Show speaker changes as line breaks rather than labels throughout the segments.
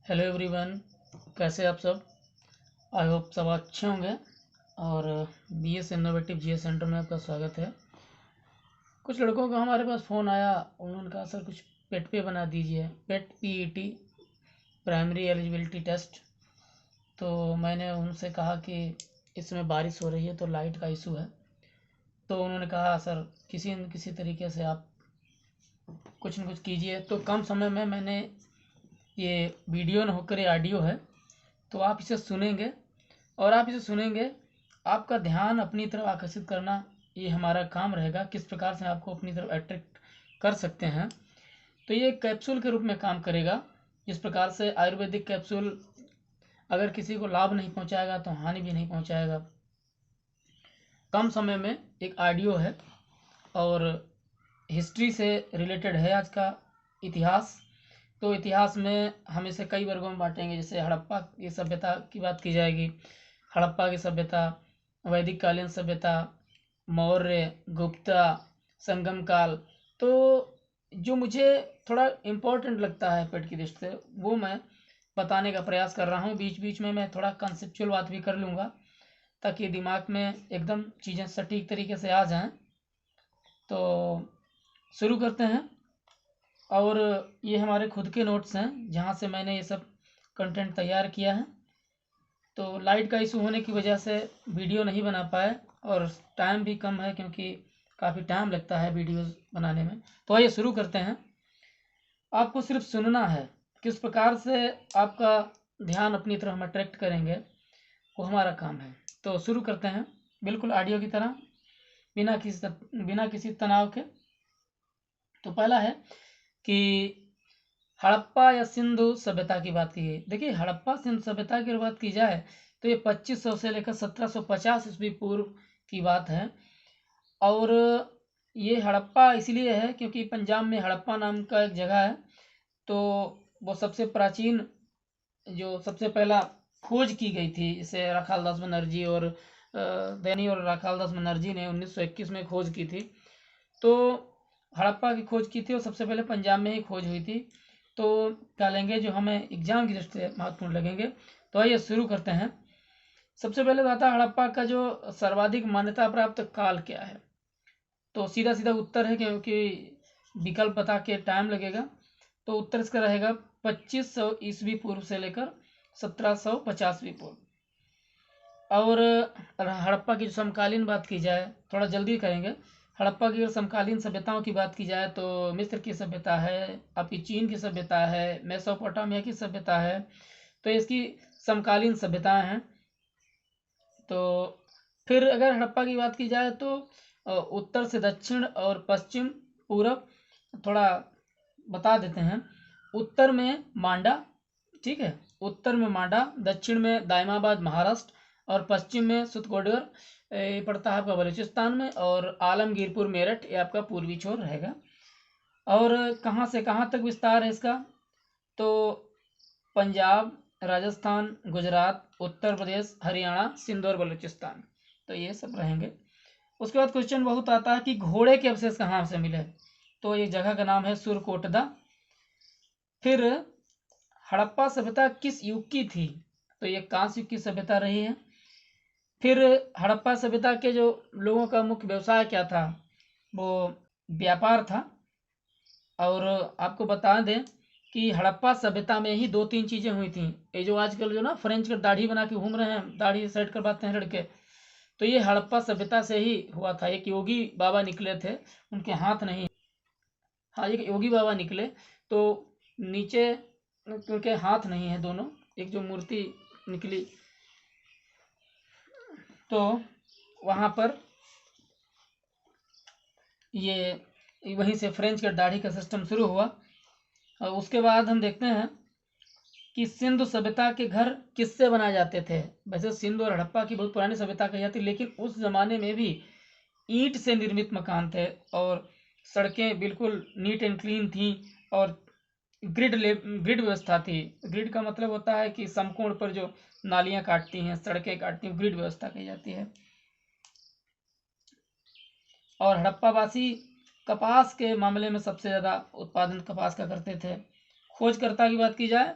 Hello everyone, कैसे आप सब। आई होप सब अच्छे होंगे। और बीएस इनोवेटिव जीएस सेंटर में आपका स्वागत है। कुछ लड़कों का हमारे पास फ़ोन आया, उन्होंने कहा सर कुछ पेट पे बना दीजिए, पेट पीईटी प्राइमरी एलिजिबिलिटी टेस्ट। तो मैंने उनसे कहा कि इस समय बारिश हो रही है तो लाइट का इशू है। तो उन्होंने कहा सर किसी न किसी तरीके से आप कुछ न कुछ कीजिए। तो कम समय में मैंने ये वीडियो न होकर ये ऑडियो है, तो आप इसे सुनेंगे और आप इसे सुनेंगे, आपका ध्यान अपनी तरफ आकर्षित करना ये हमारा काम रहेगा। किस प्रकार से आपको अपनी तरफ अट्रैक्ट कर सकते हैं। तो ये कैप्सूल के रूप में काम करेगा। जिस प्रकार से आयुर्वेदिक कैप्सूल अगर किसी को लाभ नहीं पहुंचाएगा तो हानि भी नहीं पहुंचाएगा। कम समय में एक ऑडियो है और हिस्ट्री से रिलेटेड है आज का इतिहास। तो इतिहास में हम इसे कई वर्गों में बांटेंगे। जैसे हड़प्पा की सभ्यता की बात की जाएगी, हड़प्पा की सभ्यता, वैदिक कालीन सभ्यता, मौर्य, गुप्ता, संगम काल। तो जो मुझे थोड़ा इम्पोर्टेंट लगता है पेट की दृष्टि से वो मैं बताने का प्रयास कर रहा हूँ। बीच बीच में मैं थोड़ा कंसेप्चुअल बात भी कर लूँगा ताकि दिमाग में एकदम चीज़ें सटीक तरीके से आ जाएं। तो शुरू करते हैं। और ये हमारे खुद के नोट्स हैं जहाँ से मैंने ये सब कंटेंट तैयार किया है। तो लाइट का इशू होने की वजह से वीडियो नहीं बना पाए और टाइम भी कम है क्योंकि काफ़ी टाइम लगता है वीडियोस बनाने में। तो आइए शुरू करते हैं। आपको सिर्फ सुनना है, किस प्रकार से आपका ध्यान अपनी तरफ हम अट्रैक्ट करेंगे वो हमारा काम है। तो शुरू करते हैं बिल्कुल ऑडियो की तरह, बिना किसी तनाव के। तो पहला है कि हड़प्पा या सिंधु सभ्यता की बात की गई। देखिए हड़प्पा सिंधु सभ्यता की बात की जाए तो ये 2500 से लेकर 1750 ईस्वी पूर्व की बात है। और ये हड़प्पा इसलिए है क्योंकि पंजाब में हड़प्पा नाम का एक जगह है। तो वो सबसे प्राचीन, जो सबसे पहला खोज की गई थी, जिसे राखालदास बनर्जी और दैनी और राखालदास बनर्जी ने 1921 में खोज की थी। तो हड़प्पा की खोज की थी और सबसे पहले पंजाब में ही खोज हुई थी। तो क्या लेंगे जो हमें एग्जाम की दृष्टि से महत्वपूर्ण लगेंगे। तो आइए शुरू करते हैं। सबसे पहले आता है हड़प्पा का जो सर्वाधिक मान्यता प्राप्त काल क्या है। तो सीधा सीधा उत्तर है क्योंकि विकल्प बता के टाइम लगेगा। तो उत्तर इसका रहेगा 2500 ईस्वी पूर्व से लेकर 1750 पूर्व। और हड़प्पा की जो समकालीन बात की जाए, थोड़ा जल्दी करेंगे। हड़प्पा की अगर समकालीन सभ्यताओं की बात की जाए तो मिस्र की सभ्यता है, आपकी चीन की सभ्यता है, मेसोपोटामिया की सभ्यता है। तो इसकी समकालीन सभ्यताएं हैं। तो फिर अगर हड़प्पा की बात की जाए तो उत्तर से दक्षिण और पश्चिम पूरब थोड़ा बता देते हैं। उत्तर में मांडा, ठीक है, उत्तर में मांडा, दक्षिण में दायमाबाद महाराष्ट्र और पश्चिम में सुतकोडर पड़ता है आपका बलूचिस्तान में, और आलमगीरपुर मेरठ ये आपका पूर्वी छोर रहेगा। और कहाँ से कहाँ तक विस्तार है इसका, तो पंजाब, राजस्थान, गुजरात, उत्तर प्रदेश, हरियाणा, सिंध और बलूचिस्तान, तो ये सब रहेंगे। उसके बाद क्वेश्चन बहुत आता है कि घोड़े के अवशेष कहाँ से मिले। तो ये जगह का नाम है सुरकोटदा। फिर हड़प्पा सभ्यता किस युग की थी, तो ये कांस्य युग की सभ्यता रही है। फिर हड़प्पा सभ्यता के जो लोगों का मुख्य व्यवसाय क्या था, वो व्यापार था। और आपको बता दें कि हड़प्पा सभ्यता में ही दो तीन चीजें हुई थी। ये जो आजकल जो ना फ्रेंच का दाढ़ी बना के घूम रहे हैं, दाढ़ी सेट करवाते हैं लड़के, तो ये हड़प्पा सभ्यता से ही हुआ था। एक योगी बाबा निकले थे, उनके हाथ नहीं, हाँ एक योगी बाबा निकले, तो नीचे उनके हाथ नहीं है दोनों, एक जो मूर्ति निकली, तो वहाँ पर ये वहीं से फ्रेंच का दाढ़ी का सिस्टम शुरू हुआ। और उसके बाद हम देखते हैं कि सिंधु सभ्यता के घर किससे बनाए जाते थे। वैसे सिंधु और हड़प्पा की बहुत पुरानी सभ्यता कही जाती है, लेकिन उस जमाने में भी ईंट से निर्मित मकान थे और सड़कें बिल्कुल नीट एंड क्लीन थी और ग्रिड व्यवस्था थी। ग्रिड का मतलब होता है कि समकोण पर जो नालियां काटती हैं, सड़कें काटती हैं, ग्रिड व्यवस्था कही जाती है। और हड़प्पावासी कपास के मामले में सबसे ज़्यादा उत्पादन कपास का करते थे। खोजकर्ता की बात की जाए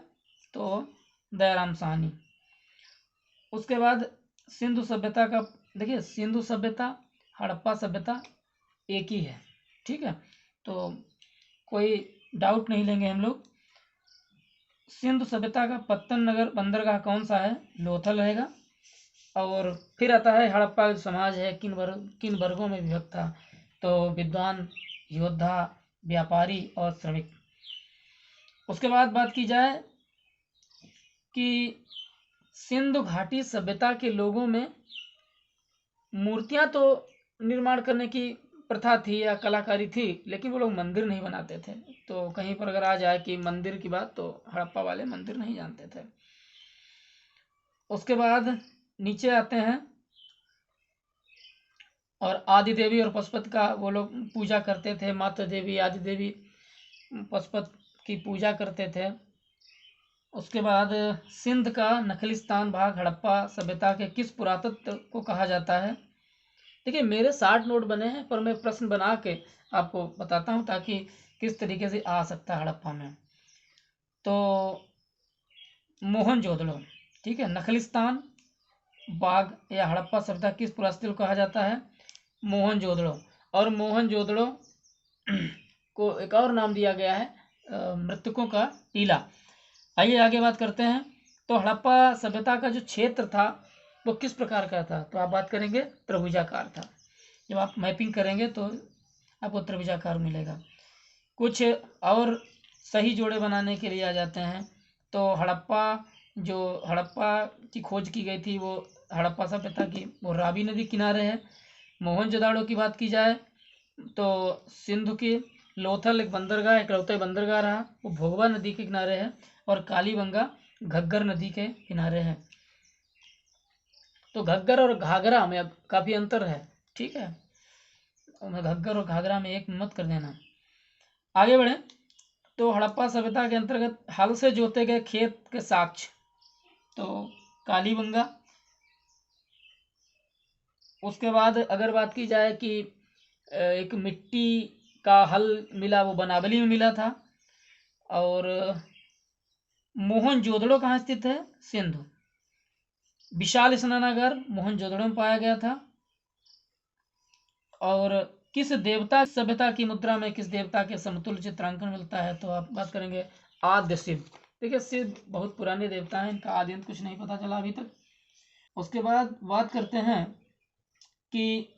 तो दयाराम साहनी। उसके बाद सिंधु सभ्यता का, देखिए सिंधु सभ्यता हड़प्पा सभ्यता एक ही है, ठीक है, तो कोई डाउट नहीं लेंगे हम लोग। सिंधु सभ्यता का पत्तन नगर बंदरगाह कौन सा है? लोथल रहेगा। और फिर आता है हड़प्पा समाज है किन वर्गों में विभक्त था? तो विद्वान, योद्धा, व्यापारी और श्रमिक। उसके बाद बात की जाए कि सिंधु घाटी सभ्यता के लोगों में मूर्तियां तो निर्माण करने की प्रथा थी या कलाकारी थी, लेकिन वो लोग मंदिर नहीं बनाते थे। तो कहीं पर अगर आ जाए कि मंदिर की बात, तो हड़प्पा वाले मंदिर नहीं जानते थे। उसके बाद नीचे आते हैं और आदि देवी और पशुपति का वो लोग पूजा करते थे। माता देवी, आदि देवी, पशुपति की पूजा करते थे। उसके बाद सिंध का नखलिस्तान भाग हड़प्पा सभ्यता के किस पुरातत्व को कहा जाता है? देखिए मेरे 60 नोट बने हैं, पर मैं प्रश्न बना के आपको बताता हूँ ताकि किस तरीके से आ सकता है हड़प्पा में। तो मोहनजोदड़ो, ठीक है, नखलिस्तान बाग या हड़प्पा सभ्यता किस पुरातत्व को कहा जाता है? मोहनजोदड़ो। और मोहनजोदड़ो को एक और नाम दिया गया है मृतकों का टीला। आइए आगे बात करते हैं। तो हड़प्पा सभ्यता का जो क्षेत्र था वो किस प्रकार का था? तो आप बात करेंगे त्रिभुजाकार था। जब आप मैपिंग करेंगे तो आपको त्रिभुजाकार मिलेगा। कुछ और सही जोड़े बनाने के लिए आ जाते हैं। तो हड़प्पा की खोज की गई थी, वो हड़प्पा सभ्यता की, वो रावी नदी किनारे है। मोहनजोदाड़ो की बात की जाए तो सिंधु की लोथल एक बंदरगाह, इकलौता बंदरगाह रहा, वो भोगवा नदी के किनारे है। और कालीबंगा घग्गर नदी के किनारे है। तो घग्गर और घाघरा में अब काफ़ी अंतर है, ठीक है, घग्गर और घाघरा में एक मत कर देना। आगे बढ़े तो हड़प्पा सभ्यता के अंतर्गत हल से जोते गए खेत के साक्ष्य, तो कालीबंगा। उसके बाद अगर बात की जाए कि एक मिट्टी का हल मिला, वो बनावली में मिला था। और मोहनजोदड़ो कहाँ स्थित है? सिंधु। विशाल स्नानागार मोहनजोदड़ो में पाया गया था। और किस देवता सभ्यता की मुद्रा में किस देवता के समतुल्य चित्रांकन मिलता है? तो आप बात करेंगे आद्य शिव। देखिए शिव बहुत पुराने देवता हैं, इनका आद्य अंत कुछ नहीं पता चला अभी तक। उसके बाद बात करते हैं कि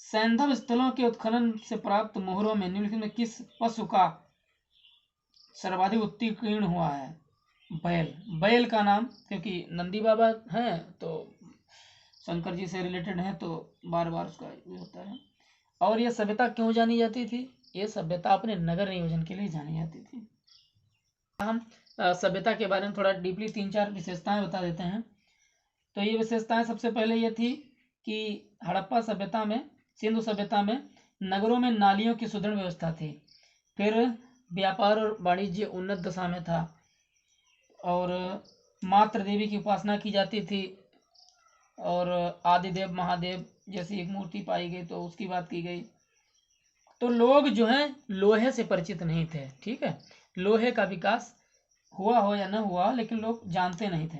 सैंधव स्थलों के उत्खनन से प्राप्त मोहरों में निम्नलिखित में किस पशु का सर्वाधिक उत्कीर्ण हुआ है? बैल। बैल का नाम, क्योंकि नंदी बाबा हैं तो शंकर जी से रिलेटेड हैं, तो बार बार उसका यूज होता है। और यह सभ्यता क्यों जानी जाती थी? ये सभ्यता अपने नगर नियोजन के लिए जानी जाती थी। हम सभ्यता के बारे में थोड़ा डीपली 3-4 विशेषताएं बता देते हैं। तो ये विशेषताएं सबसे पहले ये थी कि हड़प्पा सभ्यता में, सिंधु सभ्यता में नगरों में नालियों की सुदृढ़ व्यवस्था थी। फिर व्यापार और वाणिज्य उन्नत दशा में था। और मातृ देवी की उपासना की जाती थी। और आदिदेव महादेव जैसी एक मूर्ति पाई गई, तो उसकी बात की गई। तो लोग जो हैं लोहे से परिचित नहीं थे, ठीक है, लोहे का विकास हुआ हो या न हुआ, लेकिन लोग जानते नहीं थे।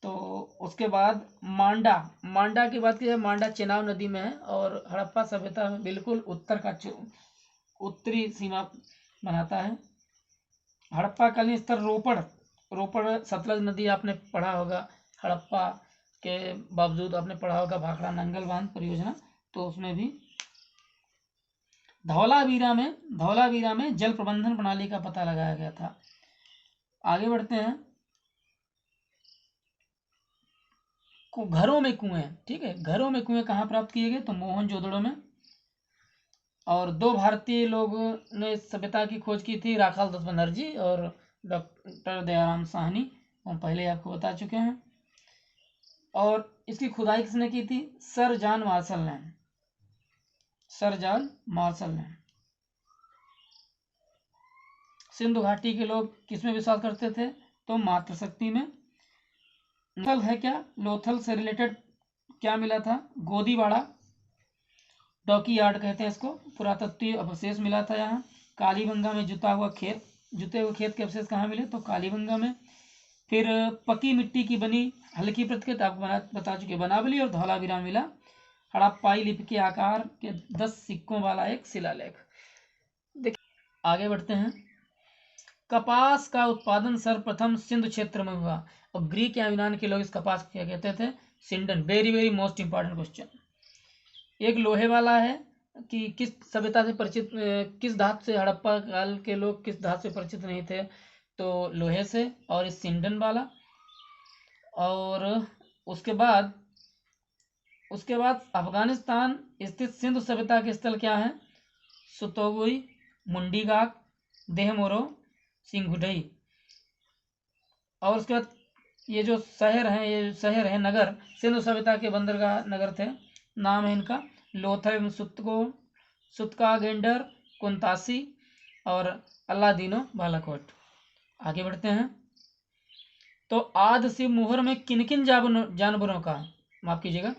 तो उसके बाद मांडा की बात की जाए, मांडा चेनाब नदी में है और हड़प्पा सभ्यता में बिल्कुल उत्तरी सीमा बनाता है। हड़प्पा कालीन स्तर रोपड़ सतलज नदी आपने पढ़ा होगा। हड़प्पा के बावजूद आपने पढ़ा होगा भाखड़ा नंगल बांध परियोजना, तो उसमें भी। धौलावीरा में जल प्रबंधन प्रणाली का पता लगाया गया था। आगे बढ़ते हैं। घरों में कुएं, ठीक है, घरों में कुएं कहाँ प्राप्त किए गए? तो मोहनजोदड़ो में। और 2 भारतीय लोगों ने सभ्यता की खोज की थी, राखाल बनर्जी और डॉक्टर दयाराम साहनी, हम पहले आपको बता चुके हैं। और इसकी खुदाई किसने की थी? सर जॉन मार्शल ने। सिंधु घाटी के लोग किसमें विश्वास करते थे? तो मातृशक्ति में। लोथल है क्या? लोथल से रिलेटेड क्या मिला था? गोदीवाड़ा डॉकी यार्ड कहते हैं इसको, पुरातत्वीय अवशेष मिला था यहाँ। कालीबंगा में जुता हुआ खेत जुते हुए खेत के अवशेष कहाँ मिले, तो कालीबंगा में। फिर पकी मिट्टी की बनी हल्की प्रतिकृति आपको बता चुके, बनावली और धौलावीरा मिला। हड़प्पाई लिपि के आकार के 10 सिक्कों वाला एक शिलालेख। देखिए आगे बढ़ते हैं। कपास का उत्पादन सर्वप्रथम सिंधु क्षेत्र में हुआ, और ग्रीक या यूनान के लोग इस कपास को क्या कहते थे, सिंडन। Very very most important question. एक लोहे वाला है कि किस सभ्यता से परिचित, किस धातु से हड़प्पा काल के लोग किस धातु से परिचित नहीं थे, तो लोहे से, और इस सिंडन वाला। और उसके बाद अफगानिस्तान स्थित सिंधु सभ्यता के स्थल क्या है, सुतोगुई, मुंडीगाक, देहमोरो, सिंघुडई। और उसके बाद ये जो शहर है नगर, सिंधु सभ्यता के बंदरगाह नगर थे। नाम है इनका लोथल एवं सुतका गेंडर, कुंतासी और अल्लादीनो बालाकोट। आगे बढ़ते हैं। तो आदि शिव मोहर में किन किन जानवरों का, माफ कीजिएगा,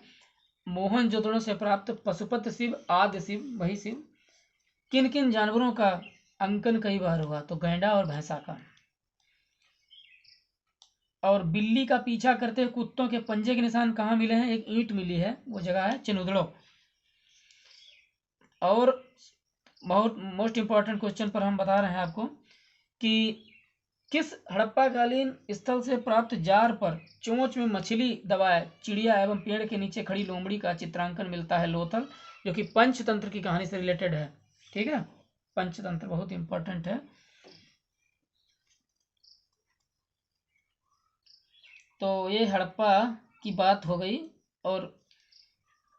मोहनजोदड़ो से प्राप्त पशुपत शिव, आदि शिव वही शिव, किन किन जानवरों का अंकन कई बार हुआ, तो गैंडा और भैंसा का। और बिल्ली का पीछा करते हुए कुत्तों के पंजे के निशान कहाँ मिले हैं, एक ईंट मिली है, वो जगह है चिनुदड़ो। और बहुत मोस्ट इंपॉर्टेंट क्वेश्चन पर हम बता रहे हैं आपको कि किस हड़प्पाकालीन स्थल से प्राप्त जार पर चोंच में मछली दबाए चिड़िया एवं पेड़ के नीचे खड़ी लोमड़ी का चित्रांकन मिलता है, लोथल, जो कि पंचतंत्र की कहानी से रिलेटेड है। ठीक है, पंचतंत्र बहुत इंपॉर्टेंट है। तो ये हड़प्पा की बात हो गई, और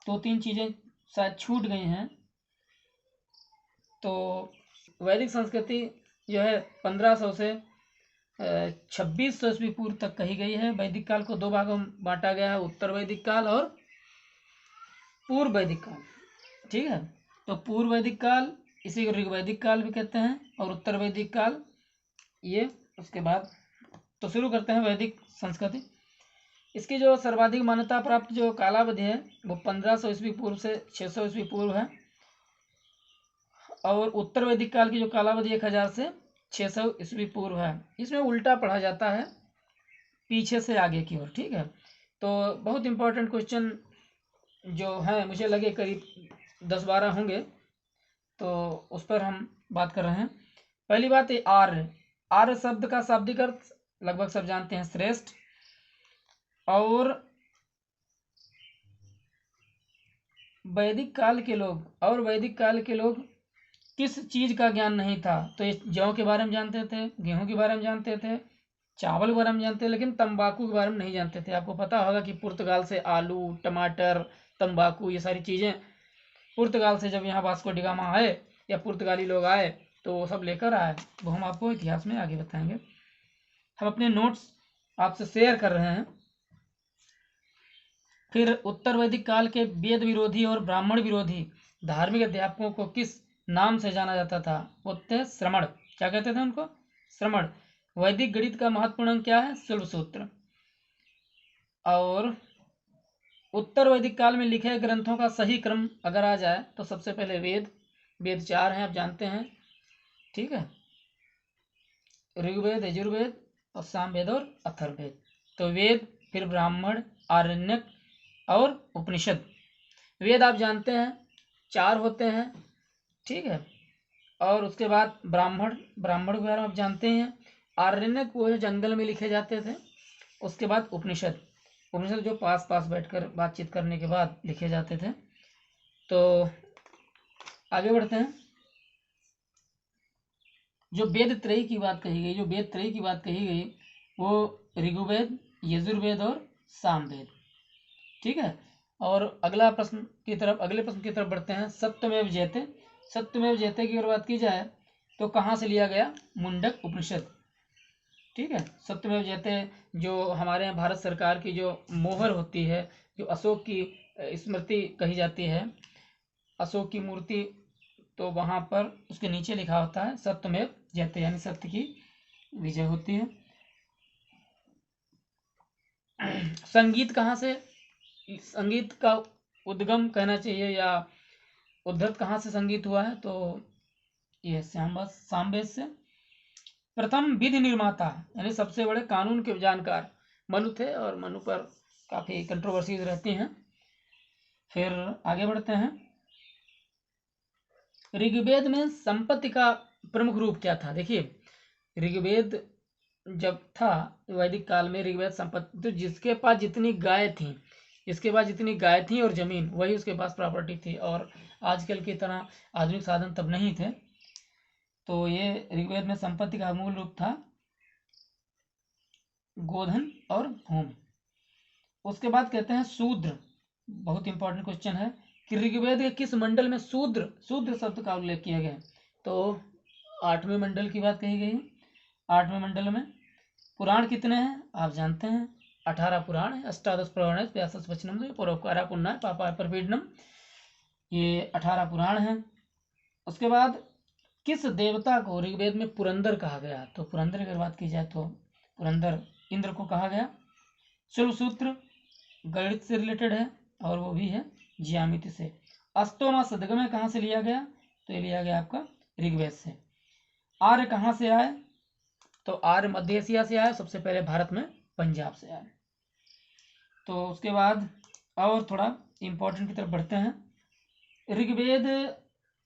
2-3 चीज़ें शायद छूट गई हैं। तो वैदिक संस्कृति जो है 1500 से 2600 ईस्वी पूर्व तक कही गई है। वैदिक काल को 2 भागों में बांटा गया है, उत्तर वैदिक काल और पूर्व वैदिक काल। ठीक है, तो पूर्व वैदिक काल इसी को ऋग्वैदिक काल भी कहते हैं, और उत्तर वैदिक काल ये। उसके बाद तो शुरू करते हैं वैदिक संस्कृति। इसकी जो सर्वाधिक मान्यता प्राप्त जो कालावधि है वो 1500 ईस्वी पूर्व से 600 ईस्वी पूर्व है, और उत्तर वैदिक काल की जो कालावधि 1000 से 600 ईस्वी पूर्व है। इसमें उल्टा पढ़ा जाता है पीछे से आगे की ओर। ठीक है, तो बहुत इंपॉर्टेंट क्वेश्चन जो है मुझे लगे करीब 10-12 होंगे, तो उस पर हम बात कर रहे हैं। पहली बात है आर्य। आर्य शब्द का शाब्दिक अर्थ लगभग सब जानते हैं, श्रेष्ठ। और वैदिक काल के लोग किस चीज का ज्ञान नहीं था, तो ये जौ के बारे में जानते थे, गेहूं के बारे में जानते थे, चावल के बारे में जानते थे, लेकिन तंबाकू के बारे में नहीं जानते थे। आपको पता होगा कि पुर्तगाल से आलू, टमाटर, तंबाकू ये सारी चीजें पुर्तगाल से जब यहाँ वास्को डी गामा आए या पुर्तगाली लोग आए तो वो सब लेकर आए, वो हम आपको इतिहास में आगे बताएंगे। हम अपने नोट्स आपसे शेयर कर रहे हैं। फिर उत्तर वैदिक काल के वेद विरोधी और ब्राह्मण विरोधी धार्मिक अध्यापकों को किस नाम से जाना जाता था, वो थे श्रमण। क्या कहते थे उनको, श्रमण। वैदिक गणित का महत्वपूर्ण अंक क्या है, शुल्ब सूत्र। और उत्तर वैदिक काल में लिखे ग्रंथों का सही क्रम अगर आ जाए तो सबसे पहले वेद 4 हैं, आप जानते हैं। ठीक है, ऋग्वेद, यजुर्वेद और सामवेद और अथर्ववेद। तो वेद, फिर ब्राह्मण, आरण्यक और उपनिषद। वेद आप जानते हैं 4 होते हैं। ठीक है, और उसके बाद ब्राह्मण के बारे में आप जानते हैं। आरण्यक वो है जंगल में लिखे जाते थे। उसके बाद उपनिषद जो पास बैठकर बातचीत करने के बाद लिखे जाते थे। तो आगे बढ़ते हैं। जो वेद त्रयी की बात कही गई वो ऋग्वेद, यजुर्वेद और सामवेद। ठीक है, और अगले प्रश्न की तरफ बढ़ते हैं। सत्यमेव जयते की अगर बात की जाए तो कहाँ से लिया गया, मुंडक उपनिषद। ठीक है, सत्यमेव जयते जो हमारे यहाँ भारत सरकार की जो मोहर होती है, जो अशोक की स्मृति कही जाती है, अशोक की मूर्ति, तो वहाँ पर उसके नीचे लिखा होता है सत्यमेव जयते, यानी सत्य की विजय होती है। संगीत का उद्गम कहना चाहिए या उद्धत कहाँ से संगीत हुआ है, तो यह सामवेद से। प्रथम विधि निर्माता यानी सबसे बड़े कानून के जानकार मनु थे, और मनु पर काफ़ी कंट्रोवर्सीज रहती हैं। फिर आगे बढ़ते हैं। ऋग्वेद में संपत्ति का प्रमुख रूप क्या था? देखिए, ऋग्वेद जब था वैदिक काल में, ऋग्वेद संपत्ति, तो जिसके पास जितनी गाय थी, जिसके पास जितनी गाय थी और जमीन, वही उसके पास प्रॉपर्टी थी, और आजकल की तरह आधुनिक साधन तब नहीं थे। तो ये ऋग्वेद में संपत्ति का मूल रूप था गोधन और भूमि। उसके बाद कहते हैं शूद्र, बहुत इंपॉर्टेंट क्वेश्चन है कि ऋग्वेद के किस मंडल में शूद्र शूद्र शब्द का उल्लेख किया गया है? तो 8वें मंडल की बात कही गई है। 8वें मंडल में पुराण कितने हैं आप जानते हैं, 18 पुराण है। अष्टादश पुराण, व्यासस वचनम, परोपकारा पुण्य पापा परपीडनम, ये 18 पुराण हैं। उसके बाद किस देवता को ऋग्वेद में पुरंदर कहा गया? तो पुरंदर की अगर बात की जाए तो पुरंदर इंद्र को कहा गया। शुल्बसूत्र गणित से रिलेटेड है, और वो भी है ज्यामिति से। अष्टोमा सदगमय कहाँ से लिया गया? तो ये लिया गया आपका ऋग्वेद से। आर्य कहाँ से आए? तो आर्य मध्य एशिया से आए, सबसे पहले भारत में पंजाब से आए। तो उसके बाद और थोड़ा इम्पोर्टेंट की तरफ बढ़ते हैं। ऋग्वेद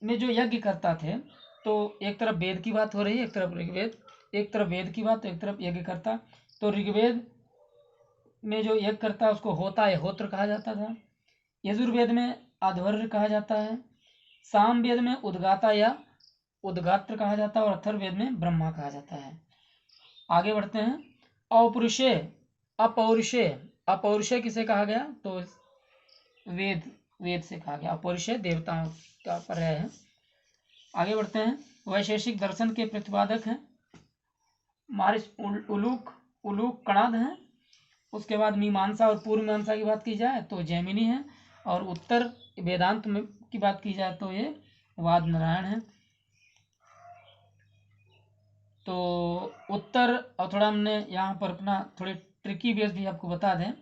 में जो यज्ञ करता थे, तो एक तरफ वेद की बात हो रही है, एक तरफ ऋग्वेद, एक तरफ वेद की बात, तो एक तरफ यज्ञ करता। तो ऋग्वेद में जो यज्ञ करता उसको होता या होत्र कहा जाता था। यजुर्वेद में अध्वर्य कहा जाता है। सामवेद में उद्गाता या उद्गात्र कहा जाता है, और अथर्ववेद में ब्रह्मा कहा जाता है। आगे बढ़ते हैं। अपौरुषेय अपौरुषेय अपौरुषेय किसे कहा गया? तो वेद से कहा गया। अपौरुषेय देवताओं का पर्याय है। आगे बढ़ते हैं। वैशेषिक दर्शन के प्रतिपादक हैं मारिस उलूक कणाद हैं। उसके बाद मीमांसा और पूर्व मीमांसा की बात की जाए तो जैमिनी है, और उत्तर वेदांत में की बात की जाए तो ये वाद नारायण है। तो उत्तर, और थोड़ा हमने यहाँ पर अपना थोड़ी ट्रिकी बेस भी आपको बता दें,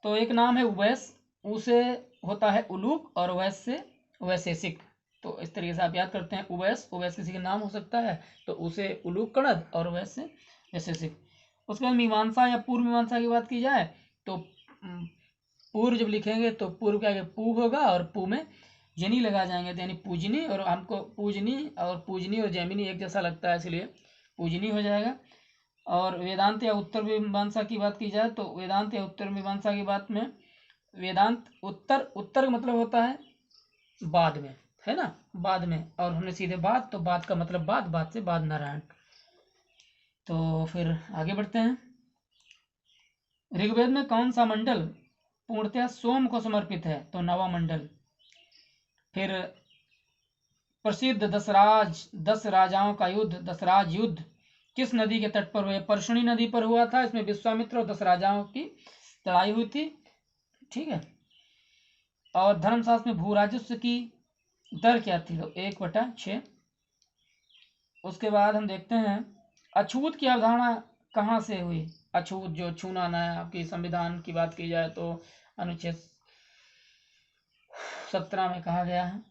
तो एक नाम है उवैस, उसे होता है उलूक, और वैस से वैशेषिक। तो इस तरीके से आप याद करते हैं। उवैस किसी का नाम हो सकता है, तो उसे उलूक कणद, और वैस से वैशेषिक। उसके बाद मीमांसा या पूर्व मीमांसा की बात की जाए तो पूर्व जब लिखेंगे तो पूर्व के आगे पू होगा, और पू में जनी लगा जाएंगे, तो यानी पूजनी, और हमको पूजनी और जैमिनी एक जैसा लगता है, इसलिए पूजनी हो जाएगा। और वेदांत या उत्तर मीमांसा की बात की जाए तो वेदांत या उत्तर मीमांसा की बात में वेदांत उत्तर का मतलब होता है बाद में, है ना, बाद में, और हमने सीधे बाद, तो बाद का मतलब बाद से बाद नारायण। तो फिर आगे बढ़ते हैं। ऋग्वेद में कौन सा मंडल पूर्णतः सोम को समर्पित है? तो नवा मंडल। फिर प्रसिद्ध दस राजाओं का युद्ध, दसराज युद्ध किस नदी के तट पर हुए? परशुनी नदी पर हुआ था। इसमें विश्वामित्र और 10 राजाओं की लड़ाई हुई थी, ठीक है। और धर्मशास्त्र में भू राजस्व की दर क्या थी? तो 1/6। उसके बाद हम देखते हैं अछूत की अवधारणा कहाँ से हुई? अछूत जो छूना ना है, आपकी संविधान की बात की जाए तो अनुच्छेद 17 में कहा गया है,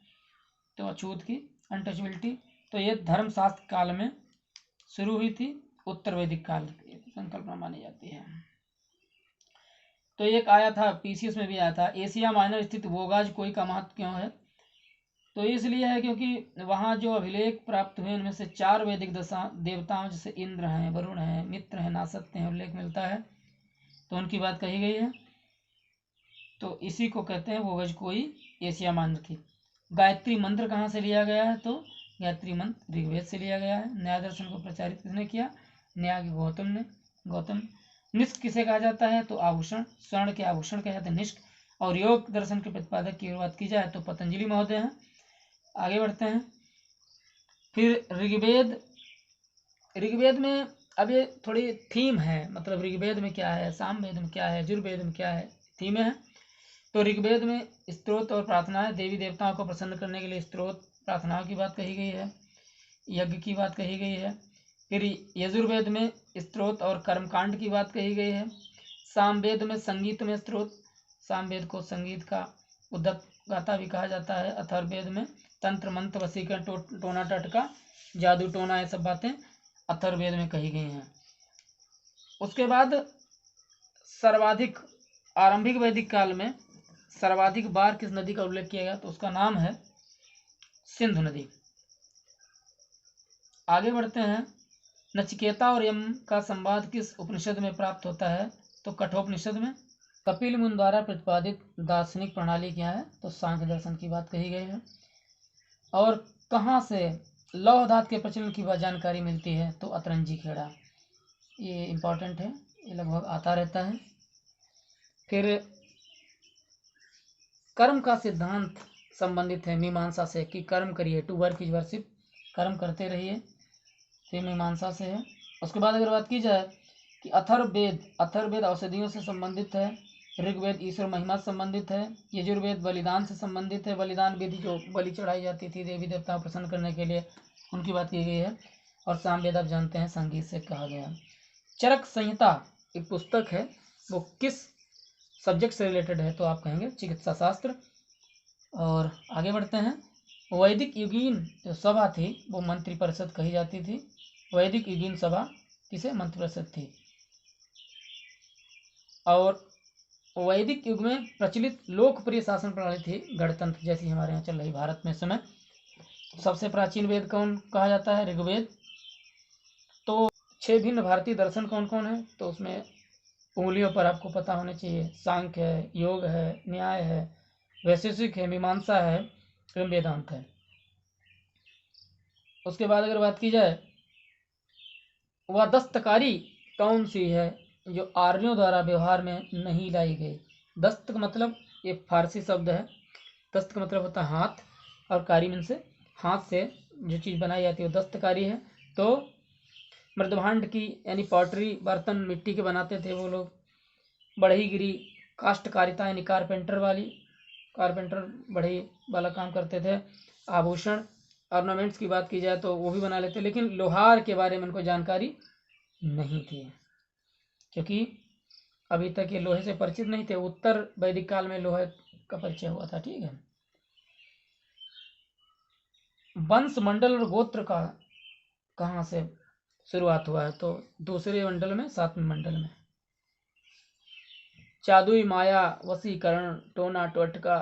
तो अछूत की अनटचेबिलिटी। तो ये धर्मशास्त्र काल में शुरू हुई थी, उत्तर वैदिक काल की संकल्पना मानी जाती है। तो एक आया था पीसीएस में भी आया था, एशिया माइनर स्थित वोगाज कोई का महत्व क्यों है? तो इसलिए है क्योंकि वहाँ जो अभिलेख प्राप्त हुए उनमें से 4 वैदिक देवताओं जैसे इंद्र हैं, वरुण हैं, मित्र हैं, नासत्य हैं, उल्लेख मिलता है, तो उनकी बात कही गई है। तो इसी को कहते हैं वोगज कोई एशिया माइनर की। गायत्री मंत्र कहाँ से लिया गया है? तो गायत्री मंत्र ऋग्वेद से लिया गया है। न्याय दर्शन को प्रचारित किसने किया? न्याय गौतम। निष्क किसे कहा जाता है? तो आभूषण, स्वर्ण के आभूषण कहे जाते हैं निष्क। और योग दर्शन के प्रतिपादक की बात की जाए तो पतंजलि महोदय हैं। आगे बढ़ते हैं। फिर ऋग्वेद में अब ये थोड़ी थीम है, मतलब ऋग्वेद में क्या है, सामवेद में क्या है, यजुर्वेद में क्या है, थीमें हैं। तो ऋग्वेद में स्तोत्र और प्रार्थनाएं, देवी देवताओं को प्रसन्न करने के लिए स्तोत्र प्रार्थनाओं की बात कही गई है, यज्ञ की बात कही गई है। फिर यजुर्वेद में स्तोत्र और कर्मकांड की बात कही गई है। सामवेद में संगीत में स्तोत्र, सामवेद को संगीत का उद्गाता भी कहा जाता है। अथर्ववेद में तंत्र मंत्र वशीकरण टोना टटका जादू टोना ये सब बातें अथर्ववेद में कही गई हैं। उसके बाद सर्वाधिक आरंभिक वैदिक काल में सर्वाधिक बार किस नदी का उल्लेख किया गया, तो उसका नाम है सिंधु नदी। आगे बढ़ते हैं। नचिकेता और यम का संवाद किस उपनिषद में प्राप्त होता है, तो कठोपनिषद में। कपिल मुनि द्वारा प्रतिपादित दार्शनिक प्रणाली क्या है, तो सांख्य दर्शन की बात कही गई है। और कहाँ से लौह धातु के प्रचलन की जानकारी मिलती है, तो अतरंजी खेड़ा। ये इम्पोर्टेंट है, ये लगभग आता रहता है। फिर कर्म का सिद्धांत संबंधित है मीमांसा से, कि कर्म करिए, टू वर्क इज वर्शिप, कर्म करते रहिए, ये मीमांसा से है। उसके बाद अगर बात की जाए कि अथर्ववेद औषधियों से संबंधित है, ऋग्वेद ईश्वर महिमा से संबंधित है, यजुर्वेद बलिदान से संबंधित है, बलिदान विधि जो बलि चढ़ाई जाती थी देवी देवताओं को प्रसन्न करने के लिए, उनकी बात की गई है। और सामवेद आप जानते हैं संगीत से कहा गया। चरक संहिता एक पुस्तक है, वो किस सब्जेक्ट से रिलेटेड है, तो आप कहेंगे चिकित्सा शास्त्र। और आगे बढ़ते हैं। वैदिक युगीन जो सभा थी वो मंत्रिपरिषद कही जाती थी। वैदिक युगीन सभा किसे मंत्रिपरिषद थी। और वैदिक युग में प्रचलित लोकप्रिय शासन प्रणाली थी गणतंत्र, जैसी हमारे यहाँ चल रही भारत में इस समय। सबसे प्राचीन वेद कौन कहा जाता है, ऋग्वेद। तो 6 भिन्न भारतीय दर्शन कौन कौन है, तो उसमें उंगलियों पर आपको पता होने चाहिए। सांख्य है, योग है, न्याय है, वैशेषिक है, मीमांसा है, एवं वेदांत है। उसके बाद अगर बात की जाए, वह दस्तकारी कौन सी है जो आर्यों द्वारा व्यवहार में नहीं लाई गई। दस्त का मतलब ये फारसी शब्द है। दस्त का मतलब होता है हाथ, और कारी मीन से हाथ से जो चीज़ बनाई जाती है वो दस्तकारी है। तो मृदभांड की यानी पॉटरी बर्तन मिट्टी के बनाते थे वो लोग। बढ़ईगिरी काष्ठकारिता यानी कारपेंटर बढ़ई वाला काम करते थे। आभूषण ऑर्नामेंट्स की बात की जाए तो वो भी बना लेते, लेकिन लोहार के बारे में उनको जानकारी नहीं थी, क्योंकि अभी तक ये लोहे से परिचित नहीं थे। उत्तर वैदिक काल में लोहे का परिचय हुआ था। ठीक है। वंश मंडल और गोत्र का कहाँ से शुरुआत हुआ है, तो दूसरे मंडल में, 7वें मंडल में। जादुई माया, वशीकरण, टोना टोटका,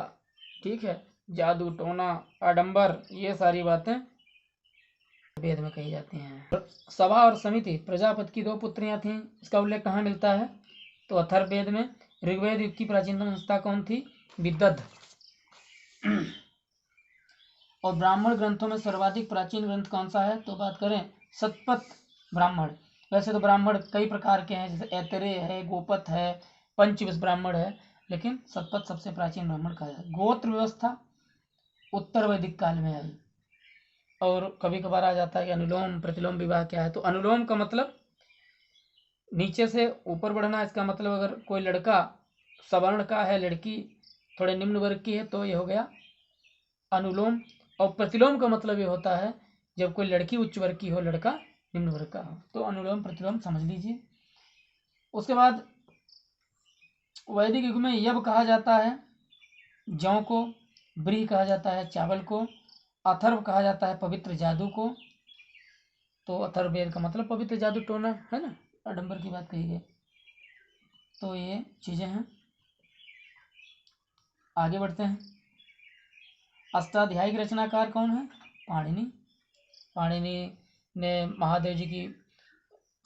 ठीक है, जादू टोना आडंबर, ये सारी बातें वेद में कही जाती हैं। सभा और समिति, प्रजापति की 2 पुत्रियां थीं, इसका उल्लेख कहाँ मिलता है, तो अथर्ववेद में। ऋग्वेद युग की प्राचीनतम संस्था कौन थी, विदध। और ब्राह्मण ग्रंथों में सर्वाधिक प्राचीन ग्रंथ कौन सा है, तो बात करें शतपथ ब्राह्मण। वैसे तो ब्राह्मण कई प्रकार के हैं, जैसे ऐतरेय है, गोपथ है, पंचविश ब्राह्मण है, लेकिन शतपथ सबसे प्राचीन ब्राह्मण कहा जाए। गोत्र व्यवस्था उत्तर वैदिक काल में आई। और कभी कभार आ जाता है कि अनुलोम प्रतिलोम विवाह क्या है, तो अनुलोम का मतलब नीचे से ऊपर बढ़ना। इसका मतलब अगर कोई लड़का सवर्ण का है, लड़की थोड़े निम्न वर्ग की है, तो ये हो गया अनुलोम। और प्रतिलोम का मतलब ये होता है जब कोई लड़की उच्च वर्ग की हो, लड़का निम्न वर्ग का हो, तो अनुलोम प्रतिलोम समझ लीजिए। उसके बाद वैदिक युग में यव कहा जाता है जौ को, ब्रीह कहा जाता है चावल को, अथर्व कहा जाता है पवित्र जादू को। तो अथर्ववेद का मतलब पवित्र जादू टोना है ना, आडंबर की बात कही गई। तो ये चीजें हैं। आगे बढ़ते हैं। अष्टाध्यायी रचनाकार कौन है, पाणिनि। पाणिनि ने महादेव जी की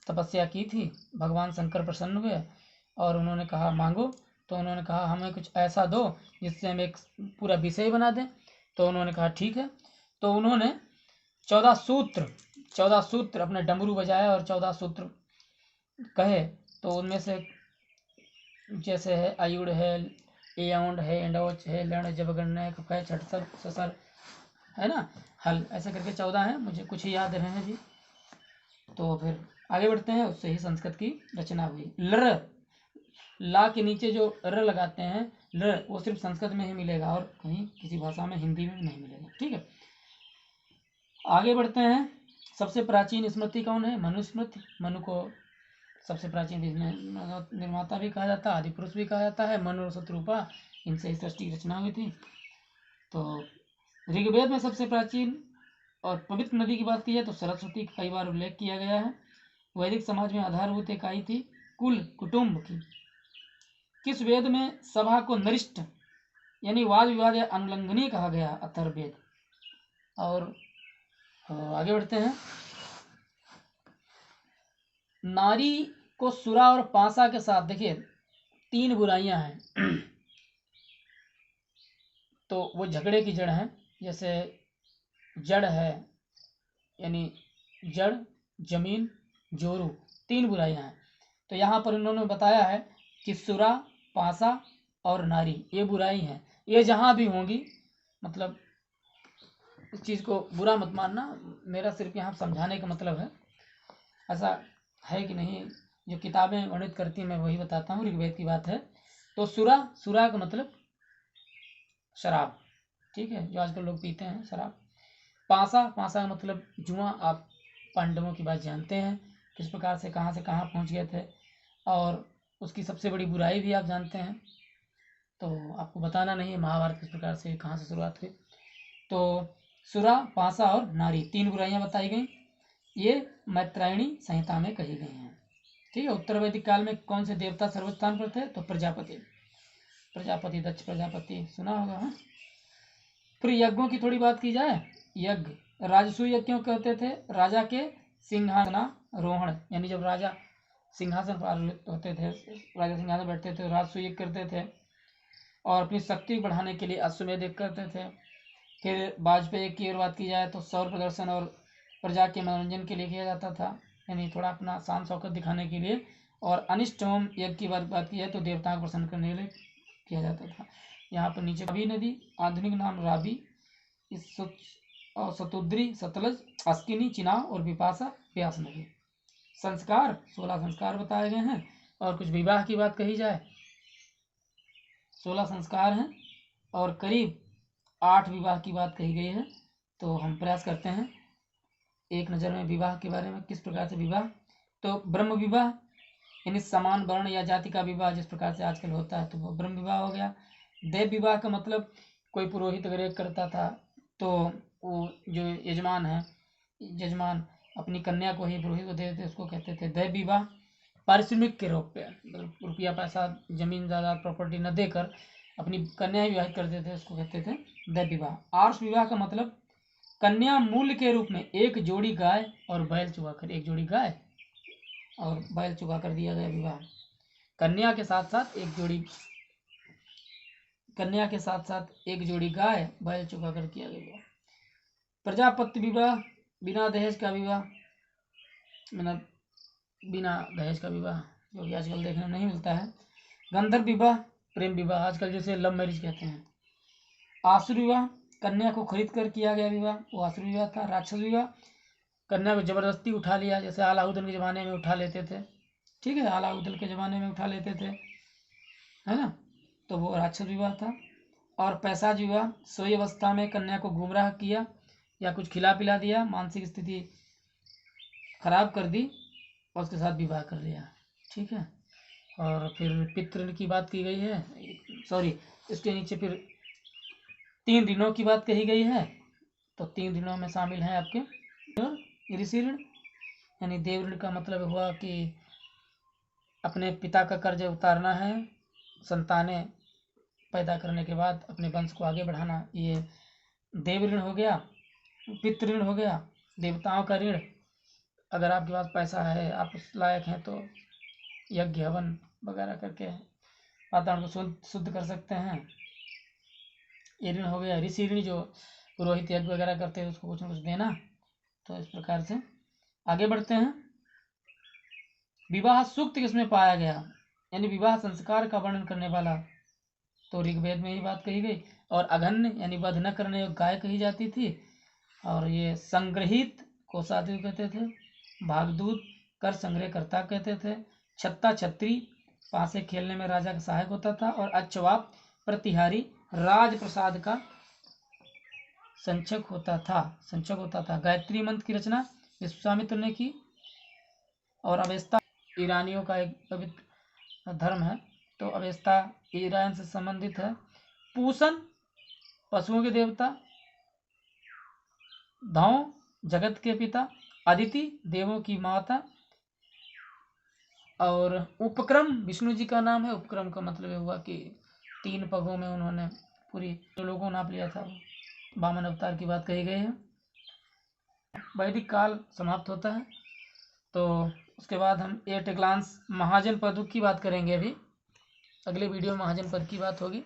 तपस्या की थी, भगवान शंकर प्रसन्न हुए और उन्होंने कहा मांगो। तो उन्होंने कहा हमें कुछ ऐसा दो जिससे हम एक पूरा विषय बना दें। तो उन्होंने कहा ठीक है। तो उन्होंने 14 सूत्र अपने डमरू बजाया और 14 सूत्र कहे। तो उनमें से जैसे है आयुड़ है, एउंड है, एंडोच है, लण जबगण्य कफय छठसर ससर है ना, हल, ऐसे करके 14 हैं, मुझे कुछ ही याद रहे हैं जी। तो फिर आगे बढ़ते हैं। उससे ही संस्कृत की रचना हुई। लर, ला के नीचे जो र लगाते हैं ल, वो सिर्फ संस्कृत में ही मिलेगा और कहीं किसी भाषा में, हिंदी में नहीं मिलेगा। ठीक है। आगे बढ़ते हैं। सबसे प्राचीन स्मृति कौन है, मनुस्मृति। मनु को सबसे प्राचीन निर्माता भी कहा जाता है, आदि पुरुष भी कहा जाता है। मनु और शत्रुपा, इनसे सृष्टि की रचना हुई थी। तो ऋग्वेद में सबसे प्राचीन और पवित्र नदी की बात की जाए तो सरस्वती का कई बार उल्लेख किया गया है। वैदिक समाज में आधारभूत इकाई थी कुल कुटुंब की। किस वेद में सभा को नरिष्ठ यानी वाद विवाद या अनुल्लंघनीय कहा गया? अथर्ववेद। और आगे बढ़ते हैं। नारी को सुरा और पासा के साथ, देखिए 3 बुराइयां हैं तो वो झगड़े की जड़ है। जैसे जड़ है यानी जड़, जमीन, जोरू, 3 बुराइयां हैं। तो यहाँ पर इन्होंने बताया है कि सुरा, पासा और नारी ये बुराई हैं। ये जहाँ भी होंगी, मतलब इस चीज़ को बुरा मत मानना, मेरा सिर्फ यहाँ समझाने का मतलब है। ऐसा है कि नहीं, जो किताबें वर्णित करती हैं मैं वही बताता हूँ। ऋग्वेद की बात है। तो सुरा का मतलब शराब, ठीक है, जो आजकल लोग पीते हैं शराब। पासा का मतलब जुआ। आप पांडवों की बात जानते हैं, किस प्रकार से कहाँ पहुँच गए थे, और उसकी सबसे बड़ी बुराई भी आप जानते हैं। तो आपको बताना नहीं है महाभारत किस प्रकार से कहाँ से शुरुआत हुई। तो सुरा, पासा और नारी 3 बुराइयां बताई गई। ये मैत्रायणी संहिता में कही गई हैं, ठीक है। उत्तर वैदिक काल में कौन से देवता सर्वोच्च स्थान पर थे? तो प्रजापति, दक्ष प्रजापति सुना होगा। हाँ। फिर यज्ञों की थोड़ी बात की जाए। यज्ञ राजसूय यज्ञ क्यों कहते थे? राजा के सिंहासनारोहण, यानी जब राजा सिंहासन पर आरूढ़ होते थे, राजा सिंहासन बैठते थे, राजसूय यज्ञ करते थे। और अपनी शक्ति बढ़ाने के लिए अश्वमेध यज्ञ करते थे। फिर वाजपेयी की और बात की जाए तो सौर प्रदर्शन और प्रजा के मनोरंजन के लिए किया जाता था, यानी थोड़ा अपना शान शौकत दिखाने के लिए। और अनिष्ट होम यज्ञ की बात की जाए तो देवताओं को प्रसन्न करने के लिए किया जाता था। यहाँ पर नीचे रावी नदी, आधुनिक नाम रावी, इस और सतुद्री, सतलज, अस्किनी, चिनाब और विपाशा व्यास नदी। संस्कार 16 संस्कार बताए गए हैं। और कुछ विवाह की बात कही जाए, 16 संस्कार हैं और करीब 8 विवाह की बात कही गई है। तो हम प्रयास करते हैं एक नज़र में विवाह के बारे में, किस प्रकार से विवाह। तो ब्रह्म विवाह यानी समान वर्ण या जाति का विवाह जिस प्रकार से आजकल होता है, तो वो ब्रह्म विवाह हो गया। देव विवाह का मतलब कोई पुरोहित अगर एक करता था तो वो जो यजमान अपनी कन्या को ही पुरोहित को दे देते, उसको कहते थे देव विवाह। पारिश्रमिक के रूप पे, मतलब रुपया पैसा, जमीन जायदाद, प्रॉपर्टी न देकर अपनी कन्या ही विवाहित करते थे, उसको कहते थे देव विवाह। आर्ष विवाह का मतलब कन्या मूल्य के रूप में एक जोड़ी गाय और बैल चुकाकर, एक जोड़ी गाय और बैल चुकाकर दिया गया विवाह। कन्या के साथ साथ एक जोड़ी गाय बैल चुकाकर किया गया। प्रजापति विवाह, बिना दहेज का विवाह, मतलब बिना दहेज का विवाह, जो कि आजकल देखने नहीं मिलता है। गंधर्व विवाह, प्रेम विवाह, आजकल जैसे लव मैरिज कहते हैं। आसुर विवाह, कन्या को खरीद कर किया गया विवाह, वो आसुर विवाह था। राक्षस विवाह, कन्या को जबरदस्ती उठा लिया, जैसे अलाउद्दीन के ज़माने में उठा लेते थे, ठीक है, अलाउद्दीन के ज़माने में उठा लेते थे, है ना, तो वो राक्षस विवाह था। और पैशाच विवाह, सोई अवस्था में कन्या को गुमराह किया या कुछ खिला पिला दिया, मानसिक स्थिति खराब कर दी और उसके साथ विवाह कर लिया, ठीक है। और फिर पितृ की बात की गई है, सॉरी, इसके नीचे फिर 3 ऋणों की बात कही गई है। तो 3 ऋणों में शामिल हैं आपके ऋषि ऋण, यानी देव ऋण का मतलब हुआ कि अपने पिता का कर्ज उतारना है, संतानें पैदा करने के बाद अपने वंश को आगे बढ़ाना, ये देव ऋण हो गया। पितृ ऋण हो गया, देवताओं का ऋण, अगर आपके पास पैसा है, आप उस लायक हैं तो यज्ञ हवन वगैरह करके वातावरण को शुद्ध कर सकते हैं, ये ऋण हो गया। ऋषि ऋण, जो पुरोहित यज्ञ वगैरह करते हैं उसको कुछ न कुछ देना। तो इस प्रकार से आगे बढ़ते हैं। विवाह सूक्त किसमें पाया गया, यानी विवाह संस्कार का वर्णन करने वाला, तो ऋग्वेद में ही बात कही गई। और अघन्य यानी वध न करने योग्य गाय कही जाती थी। और ये संग्रहित को साधु कहते थे। भागदूत कर संग्रहकर्ता कहते थे। छत्ता छत्री पासे खेलने में राजा का सहायक होता था। और अच्छवाप प्रतिहारी राजप्रसाद का संचक होता था। गायत्री मंत्र की रचना विश्वामित्र ने की। और अवेस्ता ईरानियों का एक पवित्र धर्म है, तो अवेस्ता ईरान से संबंधित है। पूषण पशुओं के देवता, धाओ जगत के पिता, अदिति देवों की माता, और उपक्रम विष्णु जी का नाम है। उपक्रम का मतलब ये हुआ कि 3 पगों में उन्होंने पूरी जो लोगों को नाप लिया था, वो वामन अवतार की बात कही गई है। वैदिक काल समाप्त होता है, तो उसके बाद हम एट ए ग्लांस महाजन पद की बात करेंगे। अभी अगले वीडियो में महाजन पद की बात होगी।